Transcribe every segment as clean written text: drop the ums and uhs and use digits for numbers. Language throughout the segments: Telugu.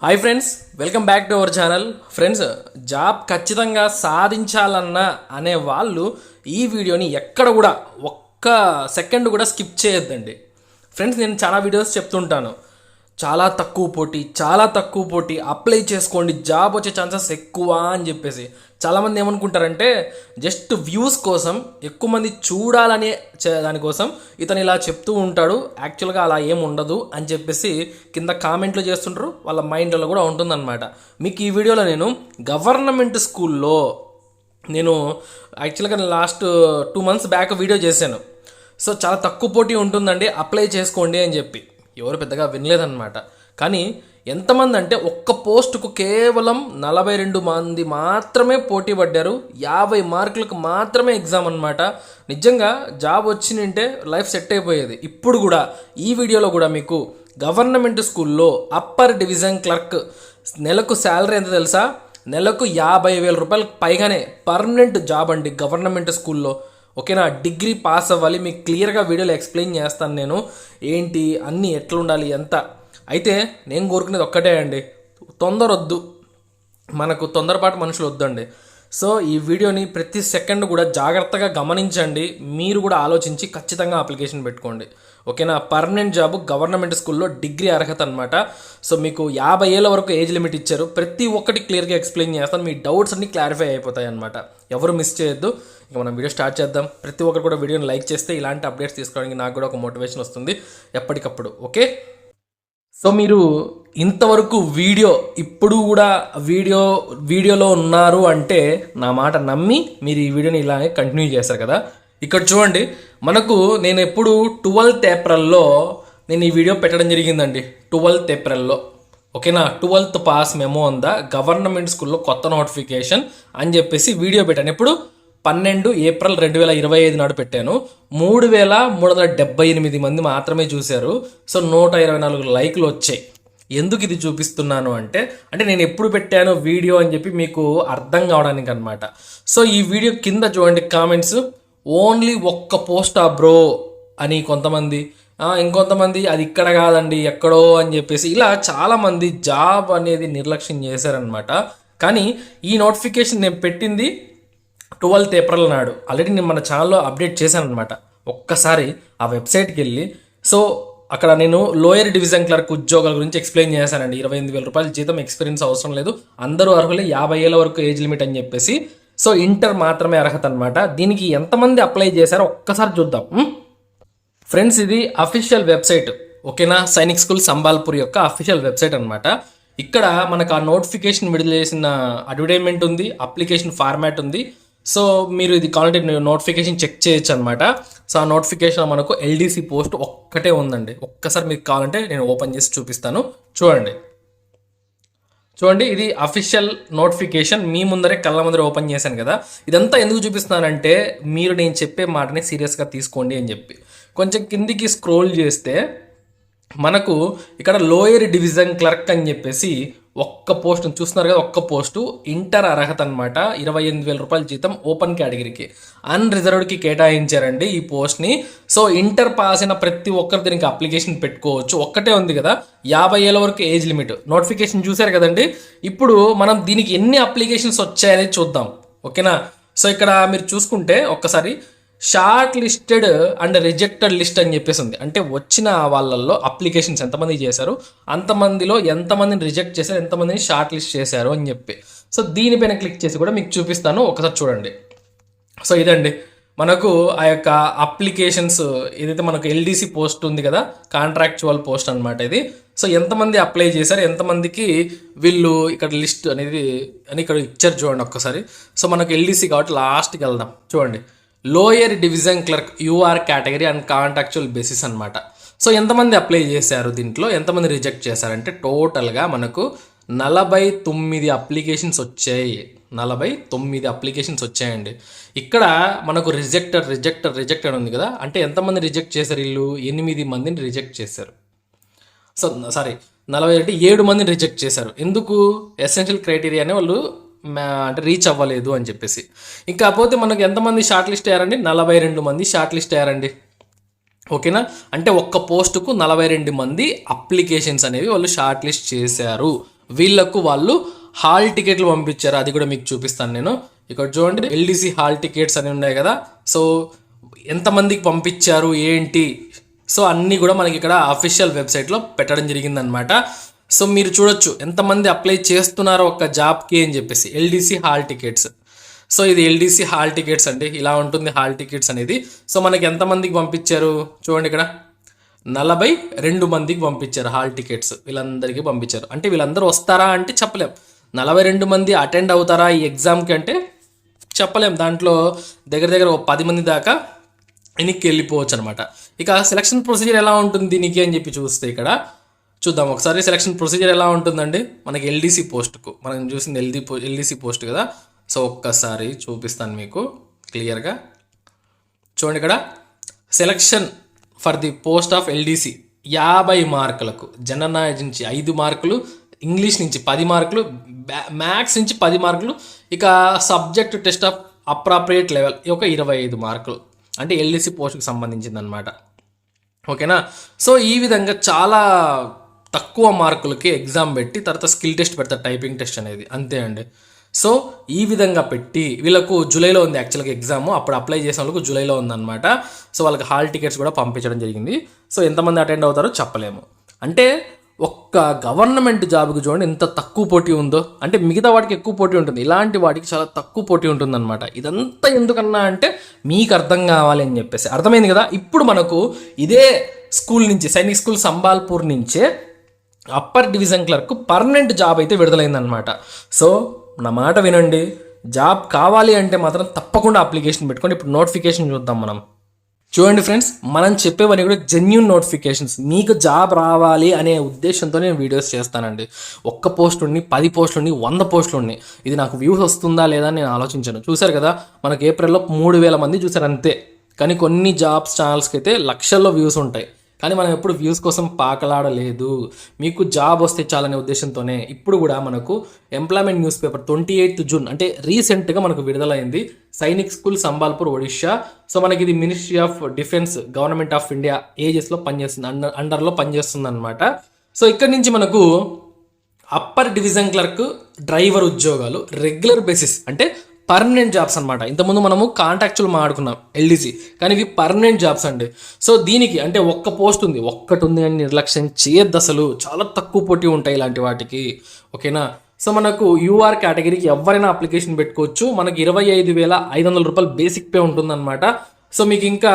Hi friends, welcome back to our channel. Friends, job ఖచ్చితంగా సాధించాలన్నా అనే వాళ్ళు ఈ వీడియోని ఎక్కడ కూడా ఒక్క సెకండ్ కూడా స్కిప్ చేయొద్దండి. ఫ్రెండ్స్, నేను చాలా వీడియోస్ చెప్తుంటాను, చాలా తక్కువ పోటీ అప్లై చేసుకోండి, జాబ్ వచ్చే ఛాన్సెస్ ఎక్కువ అని చెప్పేసి. చాలామంది ఏమనుకుంటారంటే జస్ట్ వ్యూస్ కోసం, ఎక్కువ మంది చూడాలనే దానికోసం ఇతను ఇలా చెప్తూ ఉంటాడు, యాక్చువల్గా అలా ఏం ఉండదు అని చెప్పేసి కింద కామెంట్లు చేస్తుంటారు. వాళ్ళ మైండ్లో కూడా ఉంటుందన్నమాట. మీకు ఈ వీడియోలో నేను గవర్నమెంట్ స్కూల్లో నేను యాక్చువల్గా లాస్ట్ 2 months బ్యాక్ వీడియో చేశాను. సో చాలా తక్కువ పోటీ ఉంటుందండి, అప్లై చేసుకోండి అని చెప్పి. ఎవరు పెద్దగా వినలేదన్నమాట. కానీ ఎంతమంది అంటే ఒక్క పోస్టుకు కేవలం 42 మంది మాత్రమే పోటీ పడ్డారు. 50 మార్కులకు మాత్రమే ఎగ్జామ్ అనమాట. నిజంగా జాబ్ వచ్చిందంటే లైఫ్ సెట్ అయిపోయేది. ఇప్పుడు కూడా ఈ వీడియోలో కూడా మీకు గవర్నమెంట్ స్కూల్లో అప్పర్ డివిజన్ క్లర్క్ నెలకు శాలరీ ఎంత తెలుసా? నెలకు 50,000 రూపాయలకు పైగానే పర్మనెంట్ జాబ్ అండి గవర్నమెంట్ స్కూల్లో. ఓకేనా? డిగ్రీ పాస్ అవ్వాలి. మీకు క్లియర్గా వీడియోలో ఎక్స్ప్లెయిన్ చేస్తాను నేను, ఏంటి అన్నీ ఎట్లా ఉండాలి ఎంత. అయితే నేను కోరుకునేది ఒక్కటే అండి, తొందర వద్దు, మనకు తొందరపాటు మనుషులు వద్దండి. సో ఈ వీడియోని ప్రతి సెకండ్ కూడా జాగ్రత్తగా గమనించండి. మీరు కూడా ఆలోచించి ఖచ్చితంగా అప్లికేషన్ పెట్టుకోండి. ఓకేనా? పర్మనెంట్ జాబ్ గవర్నమెంట్ స్కూల్లో డిగ్రీ అర్హత అనమాట. సో మీకు 50 ఏళ్ళ వరకు ఏజ్ లిమిట్ ఇచ్చారు. ప్రతి ఒక్కటి క్లియర్గా ఎక్స్ప్లెయిన్ చేస్తాను, మీ డౌట్స్ అన్ని క్లారిఫై అయిపోతాయి అనమాట. ఎవరు మిస్ చేయొద్దు. ఇక మనం వీడియో స్టార్ట్ చేద్దాం. ప్రతి ఒక్కరు కూడా వీడియోని లైక్ చేస్తే ఇలాంటి అప్డేట్స్ తీసుకోవడానికి నాకు కూడా ఒక మోటివేషన్ వస్తుంది ఎప్పటికప్పుడు. ఓకే, సో మీరు ఇంతవరకు ఇప్పుడు కూడా వీడియోలో ఉన్నారు అంటే నా మాట నమ్మి మీరు ఈ వీడియోని ఇలాగే కంటిన్యూ చేస్తారు కదా. ఇక్కడ చూడండి, మనకు నేను ఎప్పుడు 12th ఏప్రిల్లో నేను ఈ వీడియో పెట్టడం జరిగిందండి. 12th ఏప్రిల్లో. ఓకేనా? 12th పాస్ మెమో ఉందా గవర్నమెంట్ స్కూల్లో కొత్త నోటిఫికేషన్ అని చెప్పేసి వీడియో పెట్టాను. ఎప్పుడు 12 ఏప్రిల్ 2025 నాడు పెట్టాను. 3,378 మంది మాత్రమే చూశారు. సో 124 లైక్లు వచ్చాయి. ఎందుకు ఇది చూపిస్తున్నాను అంటే నేను ఎప్పుడు పెట్టాను వీడియో అని చెప్పి మీకు అర్థం కావడానికి అనమాట. సో ఈ వీడియో కింద చూడండి కామెంట్స్, ఓన్లీ ఒక్క పోస్టా బ్రో అని కొంతమంది, ఇంకొంతమంది అది ఇక్కడ కాదండి ఎక్కడో అని చెప్పేసి, ఇలా చాలామంది జాబ్ అనేది నిర్లక్ష్యం చేశారనమాట. కానీ ఈ నోటిఫికేషన్ నేను పెట్టింది 12th ఏప్రిల్ నాడు. ఆల్రెడీ నేను మన ఛానల్లో అప్డేట్ చేశాను అనమాట. ఒక్కసారి ఆ వెబ్సైట్కి వెళ్ళి, సో అక్కడ నేను లోయర్ డివిజన్ క్లర్క్ ఉద్యోగాల గురించి ఎక్స్ప్లెయిన్ చేశానండి. 28,000 రూపాయల జీతం, ఎక్స్పీరియన్స్ అవసరం లేదు, అందరూ అర్హులే, 50 ఏళ్ళ వరకు ఏజ్ లిమిట్ అని చెప్పేసి. సో ఇంటర్ మాత్రమే అర్హత అనమాట. దీనికి ఎంతమంది అప్లై చేశారో ఒక్కసారి చూద్దాం. ఫ్రెండ్స్, ఇది అఫీషియల్ వెబ్సైట్. ఓకేనా? సైనిక్ స్కూల్ సంబాల్పూర్ యొక్క అఫీషియల్ వెబ్సైట్ అనమాట. ఇక్కడ మనకు ఆ నోటిఫికేషన్ విడుదల చేసిన అడ్వర్టైజ్మెంట్ ఉంది, అప్లికేషన్ ఫార్మాట్ ఉంది. సో మీరు ఇది కావాలంటే నోటిఫికేషన్ చెక్ చేయొచ్చు అనమాట. సో ఆ నోటిఫికేషన్ మనకు ఎల్డీసీ పోస్ట్ ఒక్కటే ఉందండి. ఒక్కసారి మీకు కావాలంటే నేను ఓపెన్ చేసి చూపిస్తాను. చూడండి, ఇది అఫీషియల్ నోటిఫికేషన్. మీ ముందరే కళ్ళ ముందరే ఓపెన్ చేశాను కదా. ఇదంతా ఎందుకు చూపిస్తున్నానంటే మీరు నేను చెప్పే మాటని సీరియస్గా తీసుకోండి అని చెప్పి. కొంచెం కిందికి స్క్రోల్ చేస్తే మనకు ఇక్కడ లోయర్ డివిజన్ క్లర్క్ అని చెప్పేసి ఒక్క పోస్ట్ చూస్తున్నారు కదా. ఒక్క పోస్టు ఇంటర్ అర్హత అనమాట. 28,000 రూపాయల జీతం, ఓపెన్ కేటగిరీకి, అన్రిజర్వ్డ్కి కేటాయించారండి ఈ పోస్ట్ని. సో ఇంటర్ పాస్ అయిన ప్రతి ఒక్కరు దీనికి అప్లికేషన్ పెట్టుకోవచ్చు. ఒక్కటే ఉంది కదా, 50 ఏళ్ళ వరకు ఏజ్ లిమిట్. నోటిఫికేషన్ చూశారు కదండి. ఇప్పుడు మనం దీనికి ఎన్ని అప్లికేషన్స్ వచ్చాయనేది చూద్దాం. ఓకేనా? సో ఇక్కడ మీరు చూసుకుంటే ఒక్కసారి short listed and rejected list అని చెప్పేసి ఉంది. అంటే వచ్చిన వాళ్ళల్లో అప్లికేషన్స్ ఎంతమంది చేశారు, అంతమందిలో ఎంతమందిని రిజెక్ట్ చేశారు, ఎంతమందిని షార్ట్ లిస్ట్ చేశారు అని చెప్పి. సో దీనిపైన క్లిక్ చేసి కూడా మీకు చూపిస్తాను, ఒకసారి చూడండి. సో ఇదండి మనకు ఆ యొక్క అప్లికేషన్స్. ఏదైతే మనకు ఎల్డీసీ పోస్ట్ ఉంది కదా, కాంట్రాక్చువల్ పోస్ట్ అనమాట ఇది. సో ఎంతమంది అప్లై చేశారు, ఎంతమందికి వీళ్ళు ఇక్కడ లిస్ట్ అనేది అని ఇక్కడ ఇచ్చారు చూడండి ఒక్కసారి. సో మనకు ఎల్డీసీ కాబట్టి లాస్ట్కి వెళ్దాం. చూడండి, lower division clerk UR category and contractual basis అనమాట. సో ఎంతమంది అప్లై చేశారు, దీంట్లో ఎంతమంది రిజెక్ట్ చేశారంటే టోటల్గా మనకు 49 అప్లికేషన్స్ వచ్చాయి. 49 అప్లికేషన్స్ వచ్చాయండి. ఇక్కడ మనకు రిజెక్టెడ్ ఉంది కదా. అంటే ఎంతమంది రిజెక్ట్ చేశారు వీళ్ళు? 8 మందిని రిజెక్ట్ చేశారు. సో 7 మందిని రిజెక్ట్ చేశారు. ఎందుకు? ఎసెన్షియల్ క్రైటీరియానే వాళ్ళు అంటే రీచ్ అవ్వలేదు అని చెప్పేసి. ఇంకాపోతే మనకు ఎంతమంది షార్ట్ లిస్ట్ అయ్యారండి? 42 మంది షార్ట్ లిస్ట్ అయ్యారండి. ఓకేనా? అంటే ఒక్క పోస్టుకు 42 మంది అప్లికేషన్స్ అనేవి వాళ్ళు షార్ట్ లిస్ట్ చేశారు. వీళ్ళకు వాళ్ళు హాల్ టికెట్లు పంపించారు. అది కూడా మీకు చూపిస్తాను నేను. ఇక్కడ చూడండి, ఎల్డీసీ హాల్ టికెట్స్ అని ఉన్నాయి కదా. సో ఎంతమందికి పంపించారు ఏంటి, సో అన్నీ కూడా మనకి ఇక్కడ అఫీషియల్ వెబ్సైట్లో పెట్టడం జరిగిందనమాట. సో మీరు చూడొచ్చు ఎంతమంది అప్లై చేస్తున్నారో ఒక జాబ్కి అని చెప్పేసి, ఎల్డీసీ హాల్ టికెట్స్. సో ఇది ఎల్డీసీ హాల్ టికెట్స్ అండి, ఇలా ఉంటుంది హాల్ టికెట్స్ అనేది. సో మనకి ఎంతమందికి పంపించారు చూడండి, ఇక్కడ 42 మందికి పంపించారు హాల్ టికెట్స్. వీళ్ళందరికీ పంపించారు. అంటే వీళ్ళందరూ వస్తారా అంటే చెప్పలేం. 42 మంది అటెండ్ అవుతారా ఈ ఎగ్జామ్కి అంటే చెప్పలేం. దాంట్లో దగ్గర దగ్గర 10 మంది దాకా వెనక్కి వెళ్ళిపోవచ్చు అనమాట. ఇక సెలక్షన్ ప్రొసీజర్ ఎలా ఉంటుంది దీనికి అని చెప్పి చూస్తే ఇక్కడ చూద్దాం ఒకసారి. సెలక్షన్ ప్రొసీజర్ ఎలా ఉంటుందండి, మనకి ఎల్డీసీ పోస్ట్కు మనం చూసింది ఎల్డీసీ పోస్ట్ కదా. సో ఒక్కసారి చూపిస్తాను మీకు క్లియర్గా. చూడండి, ఇక్కడ selection for the post of LDC 50 మార్కులకు, జనరల్ నాలెడ్జ్ నుంచి 5 మార్కులు, ఇంగ్లీష్ నుంచి 10 మార్కులు, మ్యాథ్స్ నుంచి 10 మార్కులు, ఇక subject test of appropriate level ఒక 25 మార్కులు, అంటే ఎల్డీసీ పోస్ట్కి సంబంధించింది అనమాట. ఓకేనా. సో ఈ విధంగా చాలా తక్కువ మార్కులకి ఎగ్జామ్ పెట్టి తర్వాత స్కిల్ టెస్ట్ పెడతారు, టైపింగ్ టెస్ట్ అనేది, అంతే అండి. సో ఈ విధంగా పెట్టి వీళ్ళకు జూలైలో ఉంది యాక్చువల్గా ఎగ్జామ్, అప్పుడు అప్లై చేసిన వాళ్ళకు జూలైలో ఉందన్నమాట. సో వాళ్ళకి హాల్ టికెట్స్ కూడా పంపించడం జరిగింది. సో ఎంతమంది అటెండ్ అవుతారో చెప్పలేము. అంటే ఒక్క గవర్నమెంట్ జాబ్కి చూడండి ఎంత తక్కువ పోటీ ఉందో. అంటే మిగతా వాటికి ఎక్కువ పోటీ ఉంటుంది, ఇలాంటి వాటికి చాలా తక్కువ పోటీ ఉంటుందన్నమాట. ఇదంతా ఎందుకన్నా అంటే మీకు అర్థం కావాలి అని చెప్పేసి. అర్థమైంది కదా. ఇప్పుడు మనకు ఇదే స్కూల్ నుంచి, సైనిక్ స్కూల్ సంబాల్పూర్ నుంచే upper division clerk permanent job అయితే విడుదలైందనమాట. సో నా మాట వినండి, జాబ్ కావాలి అంటే మాత్రం తప్పకుండా అప్లికేషన్ పెట్టుకోండి. ఇప్పుడు నోటిఫికేషన్ చూద్దాం మనం. చూడండి ఫ్రెండ్స్, మనం చెప్పేవన్నీ కూడా జెన్యూన్ నోటిఫికేషన్స్. మీకు జాబ్ రావాలి అనే ఉద్దేశంతో నేను వీడియోస్ చేస్తానండి. ఒక్క పోస్ట్ ఉండి 10 పోస్టులు ఉండి 100 పోస్టులు ఉన్నాయి, ఇది నాకు వ్యూస్ వస్తుందా లేదా అని నేను ఆలోచించాను. చూశారు కదా, మనకు ఏప్రిల్లో 3000 మంది చూశారు అంతే. కానీ కొన్ని జాబ్స్ ఛానల్స్కి అయితే లక్షల్లో వ్యూస్ ఉంటాయి. కానీ మనం ఎప్పుడు వ్యూస్ కోసం పాకలాడలేదు. మీకు జాబ్ వస్తే చాలనే ఉద్దేశంతోనే ఇప్పుడు కూడా మనకు ఎంప్లాయ్మెంట్ న్యూస్ పేపర్ 28 జూన్ అంటే రీసెంట్గా మనకు విడుదలైంది, సైనిక్ స్కూల్ సంబాల్పూర్ ఒడిషా. సో మనకి ఇది ministry of defence, government of India ఏజెస్లో పనిచేస్తుంది, అండర్లో పనిచేస్తుంది అనమాట. సో ఇక్కడ నుంచి మనకు అప్పర్ డివిజన్ క్లర్క్, డ్రైవర్ ఉద్యోగాలు రెగ్యులర్ బేసిస్ అంటే పర్మనెంట్ జాబ్స్ అనమాట. ఇంతకుముందు మనము కాంట్రాక్చువల్ మాట్లాడుకున్నాం ఎల్డీసీ, కానీ ఇవి పర్మనెంట్ జాబ్స్ అండి. సో దీనికి అంటే ఒక్క పోస్ట్ ఉంది, ఒక్కటి ఉంది అని నిర్లక్ష్యం చేయొద్దు అసలు. చాలా తక్కువ పోటీ ఉంటాయి ఇలాంటి వాటికి. ఓకేనా. సో మనకు యూఆర్ కేటగిరీకి ఎవరైనా అప్లికేషన్ పెట్టుకోవచ్చు. మనకి 25,500 రూపాయలు బేసిక్ పే ఉంటుందన్నమాట. సో మీకు ఇంకా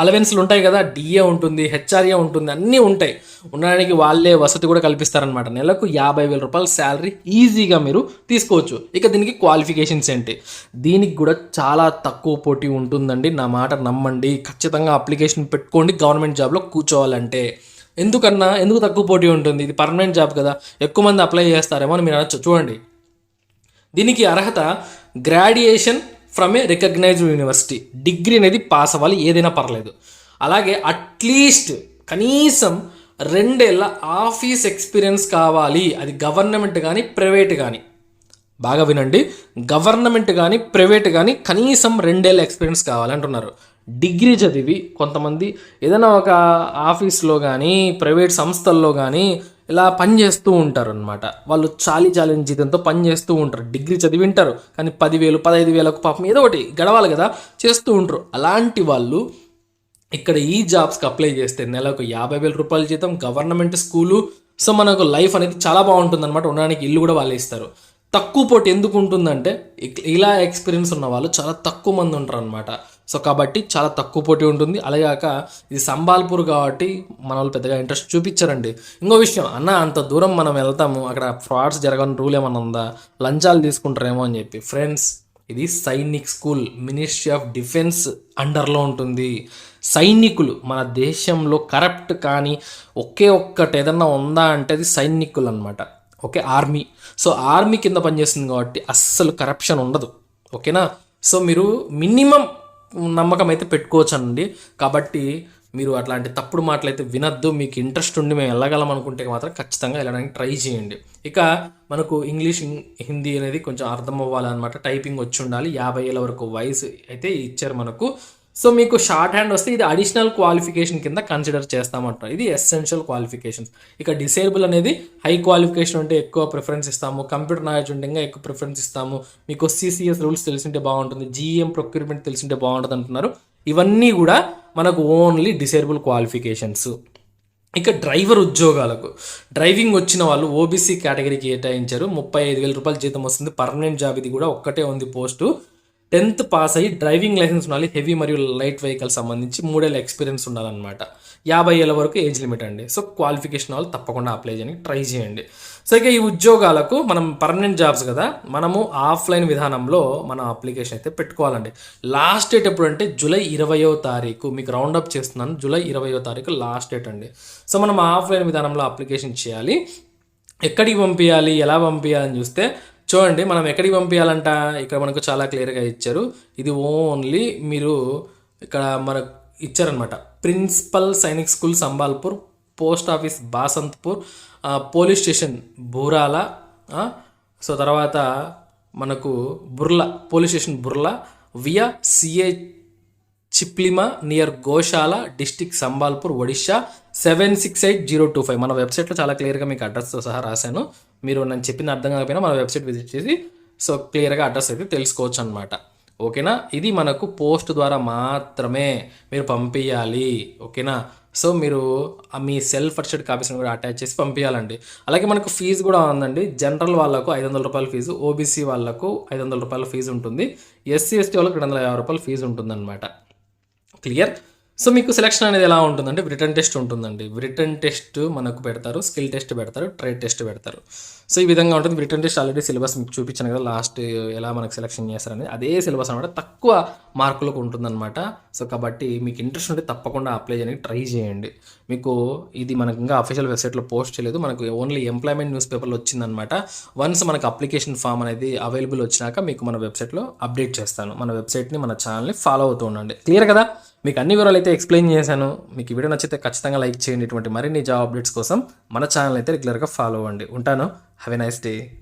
అలవెన్స్లు ఉంటాయి కదా, డిఏ ఉంటుంది, హెచ్ఆర్ఏ ఉంటుంది, అన్నీ ఉంటాయి. ఉండడానికి వాళ్ళే వసతి కూడా కల్పిస్తారనమాట. నెలకు 50,000 రూపాయల శాలరీ ఈజీగా మీరు తీసుకోవచ్చు. ఇక దీనికి క్వాలిఫికేషన్స్ ఏంటి, దీనికి కూడా చాలా తక్కువ పోటీ ఉంటుందండి. నా మాట నమ్మండి, ఖచ్చితంగా అప్లికేషన్ పెట్టుకోండి గవర్నమెంట్ జాబ్లో కూర్చోవాలంటే. ఎందుకు తక్కువ పోటీ ఉంటుంది, ఇది పర్మనెంట్ జాబ్ కదా, ఎక్కువ మంది అప్లై చేస్తారేమో అని మీరు అనొచ్చు. చూడండి, దీనికి అర్హత graduation from a recognised university, degree అనేది పాస్ అవ్వాలి, ఏదైనా పర్లేదు. అలాగే అట్లీస్ట్ కనీసం 2 ఏళ్ళ ఆఫీస్ ఎక్స్పీరియన్స్ కావాలి. అది గవర్నమెంట్ కానీ ప్రైవేట్ కానీ, బాగా వినండి, గవర్నమెంట్ కానీ ప్రైవేట్ కానీ కనీసం 2 ఏళ్ళ ఎక్స్పీరియన్స్ కావాలి అంటున్నారు. డిగ్రీ చదివి కొంతమంది ఏదైనా ఒక ఆఫీస్లో కానీ ప్రైవేట్ సంస్థల్లో కానీ ఇలా పనిచేస్తూ ఉంటారు అనమాట. వాళ్ళు చాలీ జీతంతో పనిచేస్తూ ఉంటారు, డిగ్రీ చదివి ఉంటారు, కానీ 10,000 15,000 పాపం ఏదో ఒకటి గడవాలి కదా, చేస్తూ ఉంటారు. అలాంటి వాళ్ళు ఇక్కడ ఈ జాబ్స్కి అప్లై చేస్తే నెలకు 50,000 రూపాయల జీతం, గవర్నమెంట్ స్కూలు. సో మనకు లైఫ్ అనేది చాలా బాగుంటుంది అనమాట. ఉండడానికి ఇల్లు కూడా వాళ్ళే ఇస్తారు. తక్కువ పోటీ ఎందుకు ఉంటుందంటే ఇలా ఎక్స్పీరియన్స్ ఉన్న వాళ్ళు చాలా తక్కువ మంది ఉంటారు అనమాట. సో కాబట్టి చాలా తక్కువ పోటీ ఉంటుంది. అలాగాక ఇది సంబాల్పూర్ కాబట్టి మన వాళ్ళు పెద్దగా ఇంట్రెస్ట్ చూపించారండి. ఇంకో విషయం, అన్న అంత దూరం మనం వెళ్తాము, అక్కడ ఫ్రాడ్స్ జరగని రూల్ ఏమన్నా ఉందా, లంచాలు తీసుకుంటారేమో అని చెప్పి. ఫ్రెండ్స్, ఇది Sainik school, ministry of defence అండర్లో ఉంటుంది. సైనికులు, మన దేశంలో కరప్ట్ కానీ ఒకే ఒక్కటి ఏదన్నా ఉందా అంటే అది సైనికులు అనమాట. Okay, army. సో ఆర్మీ కింద పనిచేస్తుంది కాబట్టి అస్సలు కరప్షన్ ఉండదు. ఓకేనా. సో మీరు మినిమం నమ్మకం అయితే పెట్టుకోవచ్చు అండి. కాబట్టి మీరు అట్లాంటి తప్పుడు మాటలు అయితే వినద్దు. మీకు ఇంట్రెస్ట్ ఉండి మేము వెళ్ళగలం అనుకుంటే మాత్రం ఖచ్చితంగా వెళ్ళడానికి ట్రై చేయండి. ఇక మనకు ఇంగ్లీష్ హిందీ అనేది కొంచెం అర్థం అవ్వాలన్నమాట. టైపింగ్ వచ్చి ఉండాలి. 50 ఏళ్ళ వరకు వయసు అయితే ఇచ్చారు మనకు. సో మీకు షార్ట్ హ్యాండ్ వస్తే ఇది అడిషనల్ క్వాలిఫికేషన్ కింద కన్సిడర్ చేస్తామంటారు. ఇది ఎసెన్షియల్ క్వాలిఫికేషన్స్. ఇక డిసేబుల్ అనేది హై క్వాలిఫికేషన్ ఉంటే ఎక్కువ ప్రిఫరెన్స్ ఇస్తాము, కంప్యూటర్ నాలెడ్జ్ ఉంటే ఇంకా ఎక్కువ ప్రిఫరెన్స్ ఇస్తాము, మీకు CCS రూల్స్ తెలిసింటే బాగుంటుంది, GM ప్రొక్యూర్మెంట్ తెలిసింటే బాగుంటుంది అంటున్నారు. ఇవన్నీ కూడా మనకు ఓన్లీ డిసేబుల్ క్వాలిఫికేషన్స్. ఇక డ్రైవర్ ఉద్యోగాలకు డ్రైవింగ్ వచ్చిన వాళ్ళు OBC కేటగిరీకి కేటాయించారు. 35,000 రూపాయల జీతం వస్తుంది. పర్మనెంట్ జాబ్ ఇది కూడా ఒక్కటే ఉంది పోస్టు. 10th పాస్ అయ్యి డ్రైవింగ్ లైసెన్స్ ఉండాలి. హెవీ మరియు లైట్ వెహికల్ సంబంధించి 3 ఏళ్ళ ఎక్స్పీరియన్స్ ఉండాలన్నమాట. 50 ఏళ్ళ వరకు ఏజ్ లిమిట్ అండి. సో క్వాలిఫికేషన్ వాళ్ళు తప్పకుండా అప్లై చేయడానికి ట్రై చేయండి. సో ఇక ఈ ఉద్యోగాలకు మనం పర్మనెంట్ జాబ్స్ కదా, మనము ఆఫ్లైన్ విధానంలో మన అప్లికేషన్ అయితే పెట్టుకోవాలండి. లాస్ట్ డేట్ ఎప్పుడు అంటే జూలై 20వ తారీఖు. మీకు రౌండప్ చేస్తున్నాను, జూలై 20వ తారీఖు లాస్ట్ డేట్ అండి. సో మనం ఆఫ్లైన్ విధానంలో అప్లికేషన్ చేయాలి. ఎక్కడికి పంపించాలి, ఎలా పంపించాలని చూస్తే చూడండి, మనం ఎక్కడికి పంపించాలంట ఇక్కడ మనకు చాలా క్లియర్గా ఇచ్చారు. ఇది ఓన్లీ మీరు ఇక్కడ మనకు ఇచ్చారనమాట. Principal Sainik school Sambalpur, post office Basantpur, police station Burla, so తర్వాత మనకు Burla police station Burla, via CA Chiplima near Goshala, district Sambalpur, Odisha 768025. మన వెబ్సైట్లో చాలా క్లియర్గా మీకు అడ్రస్తో సహా రాశాను. మీరు నేను చెప్పింది అర్థం కాకపోయినా మన వెబ్సైట్ విజిట్ చేసి సో క్లియర్గా అడ్రస్ అయితే తెలుసుకోవచ్చు అనమాట. ఓకేనా, ఇది మనకు పోస్ట్ ద్వారా మాత్రమే మీరు పంపించాలి. ఓకేనా, సో మీరు మీ సెల్ఫ్ అటెస్టెడ్ కాపీస్ని కూడా అటాచ్ చేసి పంపించాలండి. అలాగే మనకు ఫీజు కూడా ఉందండి. జనరల్ వాళ్ళకు 500 రూపాయల ఫీజు, OBC వాళ్ళకు 500 రూపాయల ఫీజు ఉంటుంది, SC ST వాళ్ళకు 250 రూపాయల ఫీజు ఉంటుందన్నమాట. క్లియర్. సో మీకు సెలక్షన్ అనేది ఎలా ఉంటుందంటే రిటర్న్ టెస్ట్ ఉంటుందండి. రిటర్న్ టెస్ట్ మనకు పెడతారు, స్కిల్ టెస్ట్ పెడతారు, ట్రేడ్ టెస్ట్ పెడతారు. సో ఈ విధంగా ఉంటుంది. రిటర్న్ టెస్ట్ ఆల్రెడీ సిలబస్ మీకు చూపించాను కదా లాస్ట్ ఎలా మనకు సెలక్షన్ చేస్తారనేది, అదే సిలబస్ అనమాట. తక్కువ మార్కులకు ఉంటుందన్నమాట. సో కాబట్టి మీకు ఇంట్రెస్ట్ ఉంటే తప్పకుండా అప్లై చేయడానికి ట్రై చేయండి. మీకు ఇది మనకు ఇంకా అఫీషియల్ వెబ్సైట్లో పోస్ట్ చేయలేదు, మనకు ఓన్లీ ఎంప్లాయ్మెంట్ న్యూస్ పేపర్లో వచ్చిందనమాట. వన్స్ మనకు అప్లికేషన్ ఫామ్ అనేది అవైలబుల్ వచ్చినాక మీకు మన వెబ్సైట్లో అప్డేట్ చేస్తాను. మన వెబ్సైట్ని, మన ఛానల్ని ఫాలో అవుతూ ఉండండి. క్లియర్ కదా, మీకు అన్ని వివరాలు అయితే ఎక్స్ప్లెయిన్ చేశాను. మీకు ఈ వీడియో నచ్చితే ఖచ్చితంగా లైక్ చేయండి. ఇటువంటి మరిన్ని జాబ్ అప్డేట్స్ కోసం మన ఛానల్ అయితే రెగ్యులర్గా ఫాలో అవ్వండి. ఉంటాను. Have a nice day.